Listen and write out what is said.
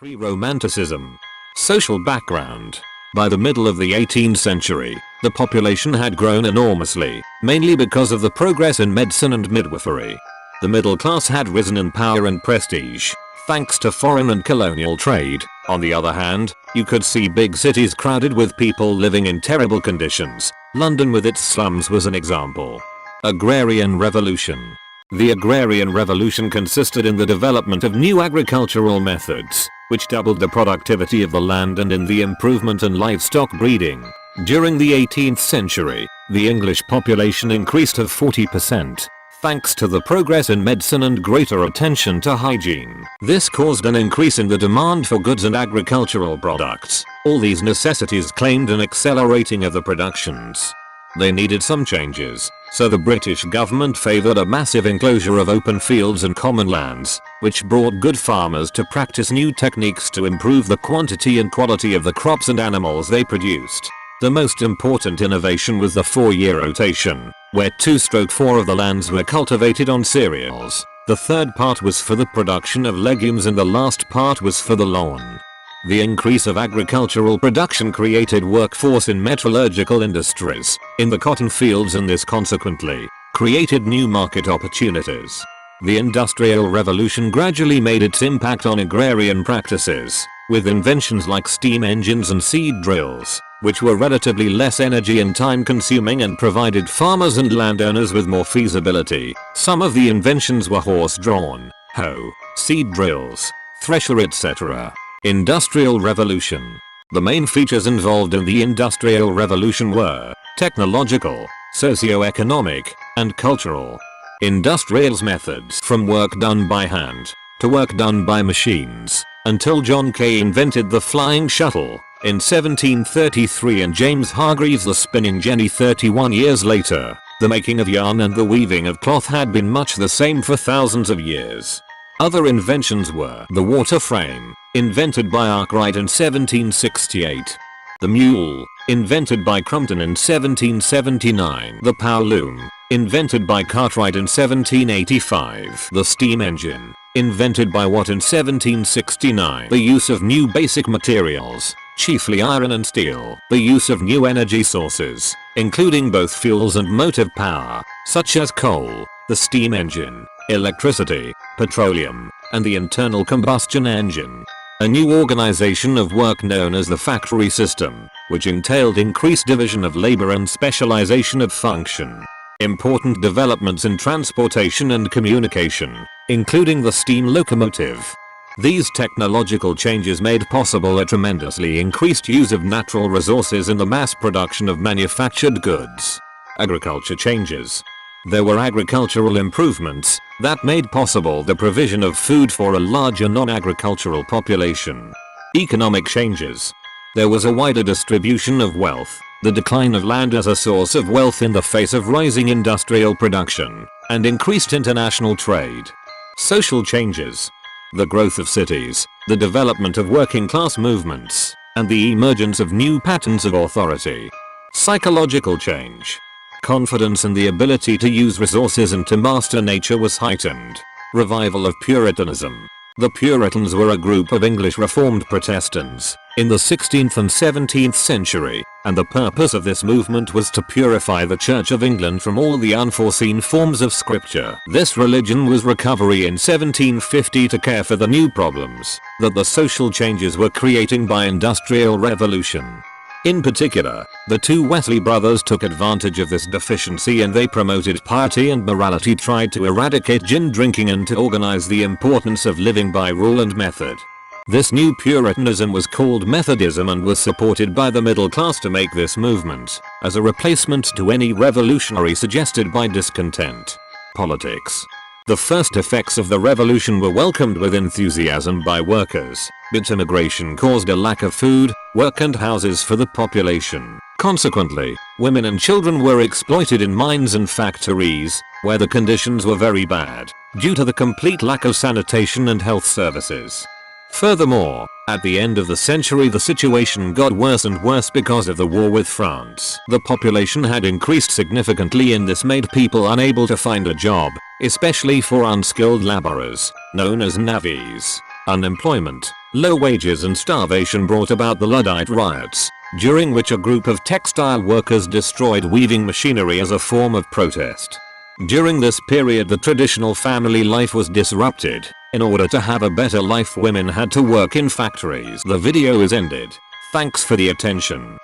Pre-Romanticism. Social background. By the middle of the 18th century, the population had grown enormously, mainly because of the progress in medicine and midwifery. The middle class had risen in power and prestige, thanks to foreign and colonial trade. On the other hand, you could see big cities crowded with people living in terrible conditions. London with its slums was an example. Agrarian Revolution. The Agrarian Revolution consisted in the development of new agricultural methods, which doubled the productivity of the land and in the improvement in livestock breeding. During the 18th century, the English population increased of 40%, thanks to the progress in medicine and greater attention to hygiene. This caused an increase in the demand for goods and agricultural products. All these necessities claimed an accelerating of the productions. They needed some changes, so the British government favoured a massive enclosure of open fields and common lands, which brought good farmers to practice new techniques to improve the quantity and quality of the crops and animals they produced. The most important innovation was the 4-year rotation, where 2/4 of the lands were cultivated on cereals. The third part was for the production of legumes and the last part was for the lawn. The increase of agricultural production created workforce in metallurgical industries, in the cotton fields, and this consequently created new market opportunities. The Industrial Revolution gradually made its impact on agrarian practices, with inventions like steam engines and seed drills, which were relatively less energy and time consuming and provided farmers and landowners with more feasibility. Some of the inventions were horse-drawn, hoe, seed drills, thresher, etc. Industrial Revolution. The main features involved in the Industrial Revolution were technological, socio-economic, and cultural. Industrials methods from work done by hand to work done by machines, until John Kay invented the flying shuttle in 1733 and James Hargreaves the spinning jenny 31 years later. The making of yarn and the weaving of cloth had been much the same for thousands of years. Other inventions were the water frame, invented by Arkwright in 1768. The mule, invented by Crumpton in 1779. The power loom, invented by Cartwright in 1785. The steam engine, invented by Watt in 1769. The use of new basic materials, chiefly iron and steel. The use of new energy sources, including both fuels and motive power, such as coal, the steam engine, electricity, petroleum, and the internal combustion engine. A new organization of work known as the factory system, which entailed increased division of labor and specialization of function. Important developments in transportation and communication, including the steam locomotive. These technological changes made possible a tremendously increased use of natural resources in the mass production of manufactured goods. Agriculture changes. There were agricultural improvements that made possible the provision of food for a larger non-agricultural population. Economic changes. There was a wider distribution of wealth, the decline of land as a source of wealth in the face of rising industrial production, and increased international trade. Social changes. The growth of cities, the development of working class movements, and the emergence of new patterns of authority. Psychological change. Confidence in the ability to use resources and to master nature was heightened. Revival of Puritanism. The Puritans were a group of English Reformed Protestants in the 16th and 17th century, and the purpose of this movement was to purify the Church of England from all the unforeseen forms of scripture. This religion was recovery in 1750 to care for the new problems that the social changes were creating by Industrial Revolution. In particular, the two Wesley brothers took advantage of this deficiency and they promoted piety and morality, tried to eradicate gin drinking and to organize the importance of living by rule and method. This new Puritanism was called Methodism and was supported by the middle class to make this movement as a replacement to any revolutionary suggested by discontent. Politics. The first effects of the revolution were welcomed with enthusiasm by workers, but immigration caused a lack of food, work and houses for the population. Consequently, women and children were exploited in mines and factories, where the conditions were very bad, due to the complete lack of sanitation and health services. Furthermore, at the end of the century the situation got worse and worse because of the war with France. The population had increased significantly and this made people unable to find a job, especially for unskilled laborers, known as navvies. Unemployment, low wages and starvation brought about the Luddite riots, during which a group of textile workers destroyed weaving machinery as a form of protest. During this period the traditional family life was disrupted. In order to have a better life women had to work in factories. The video is ended. Thanks for the attention.